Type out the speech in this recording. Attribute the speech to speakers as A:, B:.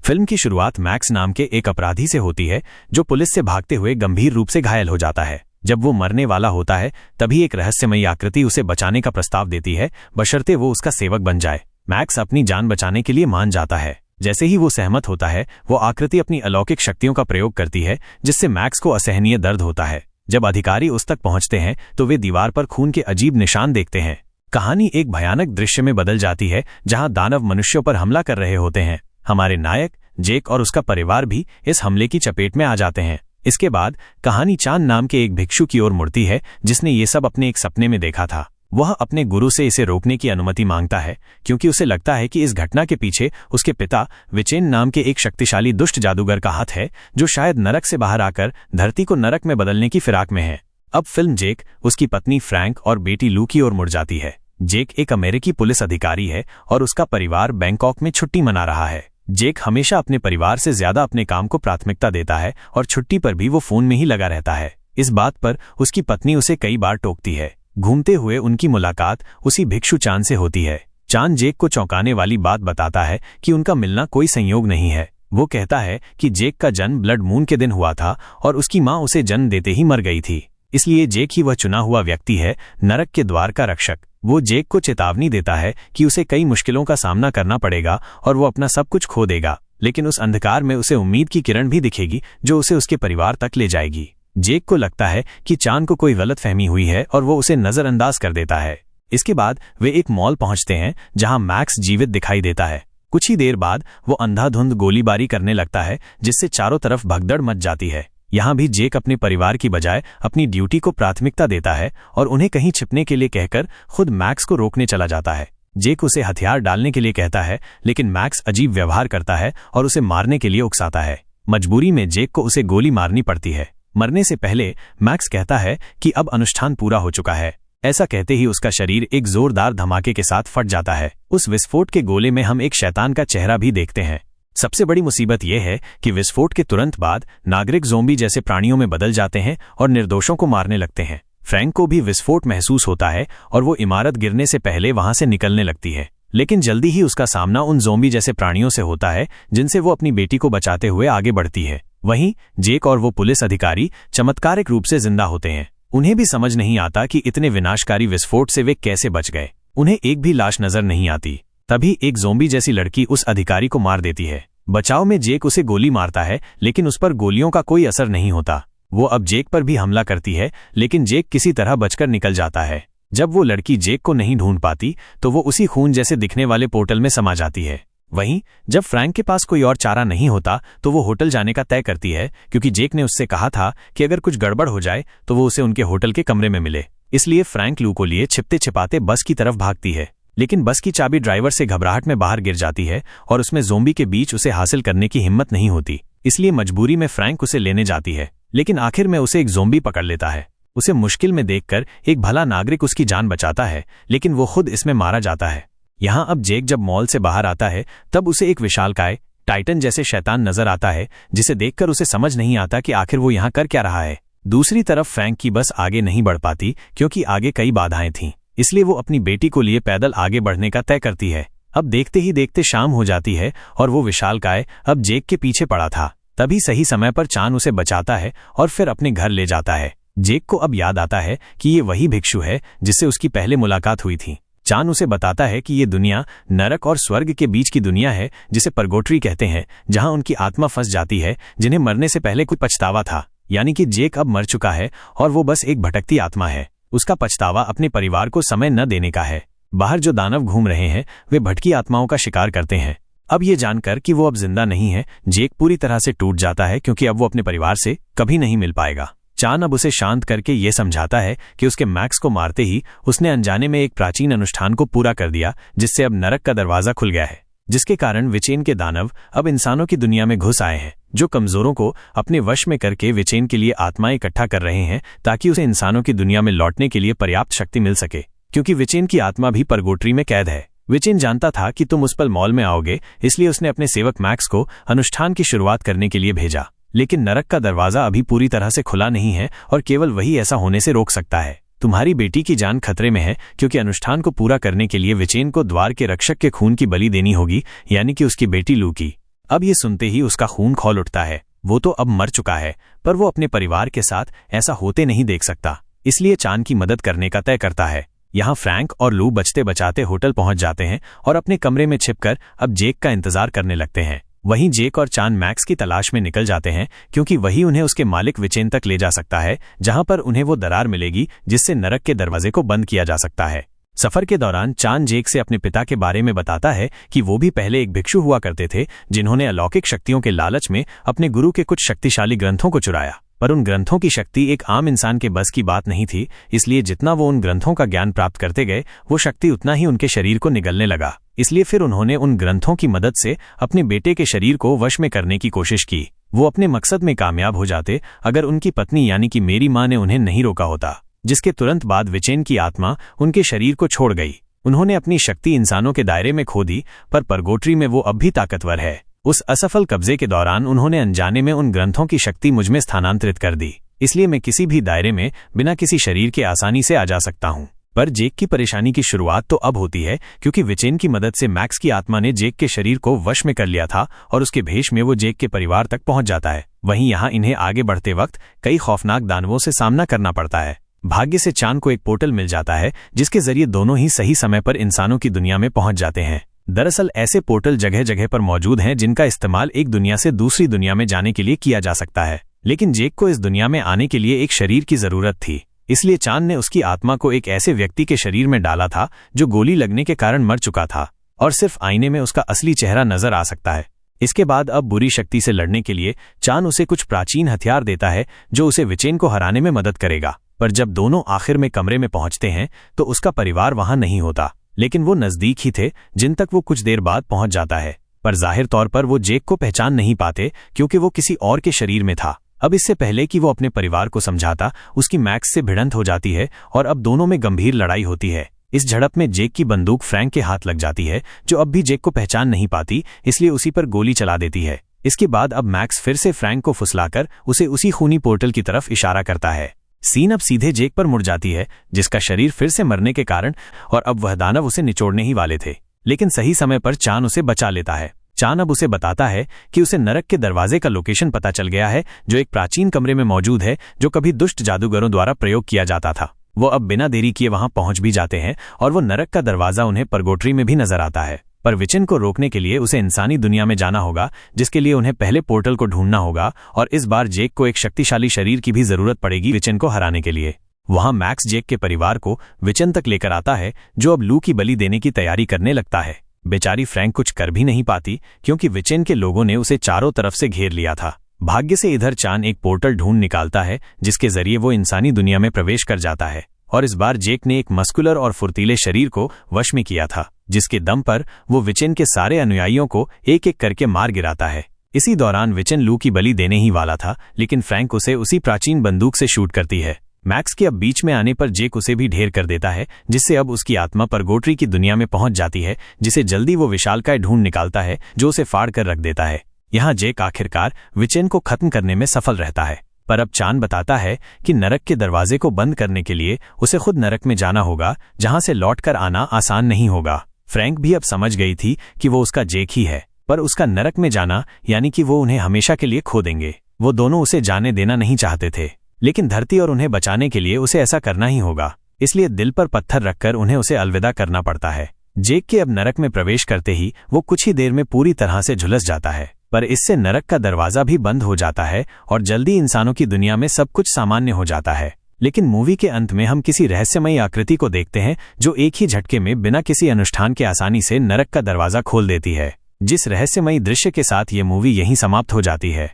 A: Film की शुरुआत max नाम के एक अपराधी से होती है जो पुलिस से भागते हुए गंभीर रूप से घायल हो जाता है। जब वो मरने वाला होता है तभी एक रहस्यमयी आकृति उसे बचाने का प्रस्ताव देती है, बशर्ते वो उसका सेवक बन जाए। मैक्स अपनी जान बचाने के लिए मान जाता है। जैसे ही वो सहमत होता है वो आकृति अपनी अलौकिक शक्तियों का प्रयोग करती है, जिससे मैक्स को असहनीय दर्द होता है। जब अधिकारी उस तक पहुंचते हैं तो वे दीवार पर खून के अजीब निशान देखते हैं। कहानी एक भयानक दृश्य में बदल जाती है जहां दानव मनुष्यों पर हमला कर रहे होते हैं। हमारे नायक जेक और उसका परिवार भी इस हमले की चपेट में आ जाते हैं। इसके बाद कहानी चान नाम के एक भिक्षु की ओर मुड़ती है जिसने ये सब अपने एक सपने में देखा था। वह अपने गुरु से इसे रोकने की अनुमति मांगता है क्योंकि उसे लगता है कि इस घटना के पीछे उसके पिता विचेन नाम के एक शक्तिशाली दुष्ट जादूगर का हाथ है, जो शायद नरक से बाहर आकर धरती को नरक में बदलने की फिराक में है। अब फिल्म जेक, उसकी पत्नी फ्रैंक और बेटी लू की ओर मुड़ जाती है। जेक एक अमेरिकी पुलिस अधिकारी है और उसका परिवार बैंकॉक में छुट्टी मना रहा है। जेक हमेशा अपने परिवार से ज्यादा अपने काम को प्राथमिकता देता है और छुट्टी पर भी वो फोन में ही लगा रहता है। इस बात पर उसकी पत्नी उसे कई बार टोकती है। घूमते हुए उनकी मुलाकात उसी भिक्षु चान से होती है। चान जेक को चौंकाने वाली बात बताता है कि उनका मिलना कोई संयोग नहीं है। वो कहता है कि जेक का जन्म ब्लड मून के दिन हुआ था और उसकी माँ उसे जन्म देते ही मर गई थी, इसलिए जेक ही वह चुना हुआ व्यक्ति है, नरक के द्वार का रक्षक। वो जेक को चेतावनी देता है कि उसे कई मुश्किलों का सामना करना पड़ेगा और वो अपना सब कुछ खो देगा, लेकिन उस अंधकार में उसे उम्मीद की किरण भी दिखेगी जो उसे उसके परिवार तक ले जाएगी। जेक को लगता है कि चान को कोई गलतफहमी हुई है और वो उसे नजरअंदाज कर देता है। इसके बाद वे एक मॉल पहुंचते हैं जहां मैक्स जीवित दिखाई देता है। कुछ ही देर बाद वो अंधाधुंध गोलीबारी करने लगता है जिससे चारों तरफ भगदड़ मच जाती है। यहाँ भी जेक अपने परिवार की बजाय अपनी ड्यूटी को प्राथमिकता देता है और उन्हें कहीं छिपने के लिए कहकर खुद मैक्स को रोकने चला जाता है। जेक उसे हथियार डालने के लिए कहता है, लेकिन मैक्स अजीब व्यवहार करता है और उसे मारने के लिए उकसाता है। मजबूरी में जेक को उसे गोली मारनी पड़ती है। मरने से पहले मैक्स कहता है कि अब अनुष्ठान पूरा हो चुका है। ऐसा कहते ही उसका शरीर एक जोरदार धमाके के साथ फट जाता है। उस विस्फोट के गोले में हम एक शैतान का चेहरा भी देखते हैं। सबसे बड़ी मुसीबत यह है कि विस्फोट के तुरंत बाद नागरिक ज़ोंबी जैसे प्राणियों में बदल जाते हैं और निर्दोषों को मारने लगते हैं। फ्रैंक को भी विस्फोट महसूस होता है और वो इमारत गिरने से पहले वहां से निकलने लगती है, लेकिन जल्दी ही उसका सामना उन ज़ोंबी जैसे प्राणियों से होता है जिनसे वो अपनी बेटी को बचाते हुए आगे बढ़ती है। वहीं जेक और वो पुलिस अधिकारी चमत्कारिक रूप से जिंदा होते हैं। उन्हें भी समझ नहीं आता कि इतने विनाशकारी विस्फोट से वे कैसे बच गए। उन्हें एक भी लाश नजर नहीं आती। तभी एक ज़ोंबी जैसी लड़की उस अधिकारी को मार देती है। बचाव में जेक उसे गोली मारता है, लेकिन उस पर गोलियों का कोई असर नहीं होता। वो अब जेक पर भी हमला करती है, लेकिन जेक किसी तरह बचकर निकल जाता है। जब वो लड़की जेक को नहीं ढूंढ पाती तो वो उसी खून जैसे दिखने वाले पोर्टल में समा जाती है। वहीं जब फ्रैंक के पास कोई और चारा नहीं होता तो वो होटल जाने का तय करती है, क्योंकि जेक ने उससे कहा था कि अगर कुछ गड़बड़ हो जाए तो वो उसे उनके होटल के कमरे में मिले। इसलिए फ्रैंक लू को लिए छिपते छिपाते बस की तरफ भागती है, लेकिन बस की चाबी ड्राइवर से घबराहट में बाहर गिर जाती है और उसमें ज़ोंबी के बीच उसे हासिल करने की हिम्मत नहीं होती। इसलिए मजबूरी में फ्रैंक उसे लेने जाती है, लेकिन आखिर में उसे एक ज़ोंबी पकड़ लेता है। उसे मुश्किल में देखकर एक भला नागरिक उसकी जान बचाता है, लेकिन वो खुद इसमें मारा जाता है। यहाँ अब जेक जब मॉल से बाहर आता है तब उसे एक विशालकाय टाइटन जैसे शैतान नजर आता है, जिसे देखकर उसे समझ नहीं आता कि आखिर वो यहाँ कर क्या रहा है। दूसरी तरफ फ्रैंक की बस आगे नहीं बढ़ पाती क्योंकि आगे कई बाधाएं थीं, इसलिए वो अपनी बेटी को लिए पैदल आगे बढ़ने का तय करती है। अब देखते ही देखते शाम हो जाती है और वो विशालकाय अब जेक के पीछे पड़ा था। तभी सही समय पर चान उसे बचाता है और फिर अपने घर ले जाता है। जेक को अब याद आता है कि ये वही भिक्षु है जिससे उसकी पहले मुलाकात हुई थी। चान उसे बताता है कि ये दुनिया नरक और स्वर्ग के बीच की दुनिया है, जिसे परगोट्री कहते हैं, जहां उनकी आत्मा फंस जाती है जिन्हें मरने से पहले कुछ पछतावा था। यानी कि जेक अब मर चुका है और वो बस एक भटकती आत्मा है। उसका पछतावा अपने परिवार को समय न देने का है। बाहर जो दानव घूम रहे हैं वे भटकी आत्माओं का शिकार करते हैं। अब ये जानकर कि वो अब जिंदा नहीं है, जेक पूरी तरह से टूट जाता है क्योंकि अब वो अपने परिवार से कभी नहीं मिल पाएगा। चान अब उसे शांत करके ये समझाता है कि उसके मैक्स को मारते ही उसने अनजाने में एक प्राचीन अनुष्ठान को पूरा कर दिया, जिससे अब नरक का दरवाजा खुल गया है, जिसके कारण विचेन के दानव अब इंसानों की दुनिया में घुस आए हैं, जो कमजोरों को अपने वश में करके विचेन के लिए आत्माएं इकट्ठा कर रहे हैं ताकि उसे इंसानों की दुनिया में लौटने के लिए पर्याप्त शक्ति मिल सके, क्योंकि विचेन की आत्मा भी परगोट्री में कैद है। विचेन जानता था कि तुम उस पल मॉल में आओगे, इसलिए उसने अपने सेवक मैक्स को अनुष्ठान की शुरुआत करने के लिए भेजा। लेकिन नरक का दरवाजा अभी पूरी तरह से खुला नहीं है और केवल वही ऐसा होने से रोक सकता है। तुम्हारी बेटी की जान खतरे में है, क्योंकि अनुष्ठान को पूरा करने के लिए विचेन को द्वार के रक्षक के खून की बलि देनी होगी, यानी कि उसकी बेटी लू की। अब ये सुनते ही उसका खून खौल उठता है। वो तो अब मर चुका है, पर वो अपने परिवार के साथ ऐसा होते नहीं देख सकता, इसलिए चान की मदद करने का तय करता है। यहाँ फ्रैंक और लू बचते बचाते होटल पहुंच जाते हैं और अपने कमरे में छिपकर अब जेक का इंतजार करने लगते हैं। वहीं जेक और चान मैक्स की तलाश में निकल जाते हैं, क्योंकि वही उन्हें उसके मालिक विचेन तक ले जा सकता है, जहां पर उन्हें वो दरार मिलेगी जिससे नरक के दरवाजे को बंद किया जा सकता है। सफर के दौरान चान जेक से अपने पिता के बारे में बताता है कि वो भी पहले एक भिक्षु हुआ करते थे, जिन्होंने अलौकिक शक्तियों के लालच में अपने गुरु के कुछ शक्तिशाली ग्रंथों को चुराया। पर उन ग्रंथों की शक्ति एक आम इंसान के बस की बात नहीं थी, इसलिए जितना वो उन ग्रंथों का ज्ञान प्राप्त करते गए, वो शक्ति उतना ही उनके शरीर को निगलने लगा। इसलिए फिर उन्होंने उन ग्रंथों की मदद से अपने बेटे के शरीर को वश में करने की कोशिश की। वो अपने मकसद में कामयाब हो जाते अगर उनकी पत्नी यानी कि मेरी माँ ने उन्हें नहीं रोका होता, जिसके तुरंत बाद विचेन की आत्मा उनके शरीर को छोड़ गई। उन्होंने अपनी शक्ति इंसानों के दायरे में खो दी, पर परगोट्री में वो अब भी ताकतवर है। उस असफल कब्जे के दौरान उन्होंने अनजाने में उन ग्रंथों की शक्ति मुझ में स्थानांतरित कर दी, इसलिए मैं किसी भी दायरे में बिना किसी शरीर के आसानी से आ जा सकता हूँ। पर जेक की परेशानी की शुरुआत तो अब होती है, क्योंकि विचेन की मदद से मैक्स की आत्मा ने जेक के शरीर को वश में कर लिया था और उसके भेष में वो जेक के परिवार तक पहुंच जाता है। वहीं यहाँ इन्हें आगे बढ़ते वक्त कई खौफनाक दानवों से सामना करना पड़ता है। भाग्य से चान को एक पोर्टल मिल जाता है, जिसके जरिए दोनों ही सही समय पर इंसानों की दुनिया में पहुंच जाते हैं। दरअसल ऐसे पोर्टल जगह जगह पर मौजूद हैं, जिनका इस्तेमाल एक दुनिया से दूसरी दुनिया में जाने के लिए किया जा सकता है। लेकिन जेक को इस दुनिया में आने के लिए एक शरीर की जरूरत थी, इसलिए चान ने उसकी आत्मा को एक ऐसे व्यक्ति के शरीर में डाला था जो गोली लगने के कारण मर चुका था और सिर्फ आईने में उसका असली चेहरा नजर आ सकता है। इसके बाद अब बुरी शक्ति से लड़ने के लिए चान उसे कुछ प्राचीन हथियार देता है, जो उसे विचेन को हराने में मदद करेगा। पर जब दोनों आखिर में कमरे में पहुंचते हैं तो उसका परिवार वहां नहीं होता, लेकिन वो नजदीक ही थे, जिन तक वो कुछ देर बाद पहुंच जाता है। पर जाहिर तौर पर वो जेक को पहचान नहीं पाते, क्योंकि वो किसी और के शरीर में था। अब इससे पहले कि वो अपने परिवार को समझाता, उसकी मैक्स से भिड़ंत हो जाती है और अब दोनों में गंभीर लड़ाई होती है। इस झड़प में जेक की बंदूक फ्रैंक के हाथ लग जाती है, जो अब भी जेक को पहचान नहीं पाती, इसलिए उसी पर गोली चला देती है। इसके बाद अब मैक्स फिर से फ्रैंक को फुसलाकर उसे उसी खूनी पोर्टल की तरफ इशारा करता है। सीन अब सीधे जेक पर मुड़ जाती है, जिसका शरीर फिर से मरने के कारण, और अब वह दानव उसे निचोड़ने ही वाले थे। लेकिन सही समय पर चान उसे बचा लेता है। चान अब उसे बताता है कि उसे नरक के दरवाजे का लोकेशन पता चल गया है, जो एक प्राचीन कमरे में मौजूद है, जो कभी दुष्ट जादूगरों द्वारा प्रयोग किया जाता था। वो अब बिना देरी किए वहां पहुंच भी जाते हैं और वो नरक का दरवाजा उन्हें परगोट्री में भी नजर आता है। पर विचेन को रोकने के लिए उसे इंसानी दुनिया में जाना होगा, जिसके लिए उन्हें पहले पोर्टल को ढूंढना होगा, और इस बार जेक को एक शक्तिशाली शरीर की भी जरूरत पड़ेगी विचेन को हराने के लिए। वहां मैक्स जेक के परिवार को विचेन तक लेकर आता है, जो अब लू की बलि देने की तैयारी करने लगता है। बेचारी फ्रैंक कुछ कर भी नहीं पाती, क्योंकि विचेन के लोगों ने उसे चारों तरफ से घेर लिया था। भाग्य से इधर चान एक पोर्टल ढूंढ निकालता है, जिसके जरिए वो इंसानी दुनिया में प्रवेश कर जाता है। और इस बार जेक ने एक मस्कुलर और फुर्तीले शरीर को वश में किया था, जिसके दम पर वो विचेन के सारे अनुयायियों को एक एक करके मार गिराता है। इसी दौरान विचेन लू की बलि देने ही वाला था, लेकिन फ्रैंक उसे उसी प्राचीन बंदूक से शूट करती है। मैक्स के अब बीच में आने पर जेक उसे भी ढेर कर देता है, जिससे अब उसकी आत्मा परगोट्री की दुनिया में पहुंच जाती है, जिसे जल्दी वो विशालकाय ढूंढ निकालता है, जो उसे फाड़ कर रख देता है। यहाँ जेक आखिरकार विचेन को खत्म करने में सफल रहता है। पर अब चान बताता है कि नरक के दरवाजे को बंद करने के लिए उसे खुद नरक में जाना होगा, जहां से लौटकर आना आसान नहीं होगा। फ्रैंक भी अब समझ गई थी कि वो उसका जेक ही है, पर उसका नरक में जाना यानी कि वो उन्हें हमेशा के लिए खो देंगे। वो दोनों उसे जाने देना नहीं चाहते थे, लेकिन धरती और उन्हें बचाने के लिए उसे ऐसा करना ही होगा, इसलिए दिल पर पत्थर रखकर उन्हें उसे अलविदा करना पड़ता है। जेक के अब नरक में प्रवेश करते ही वो कुछ ही देर में पूरी तरह से झुलस जाता है, पर इससे नरक का दरवाजा भी बंद हो जाता है और जल्दी इंसानों की दुनिया में सब कुछ सामान्य हो जाता है। लेकिन मूवी के अंत में हम किसी रहस्यमयी आकृति को देखते हैं, जो एक ही झटके में बिना किसी अनुष्ठान के आसानी से नरक का दरवाजा खोल देती है। जिस रहस्यमयी दृश्य के साथ ये मूवी यहीं समाप्त हो जाती है।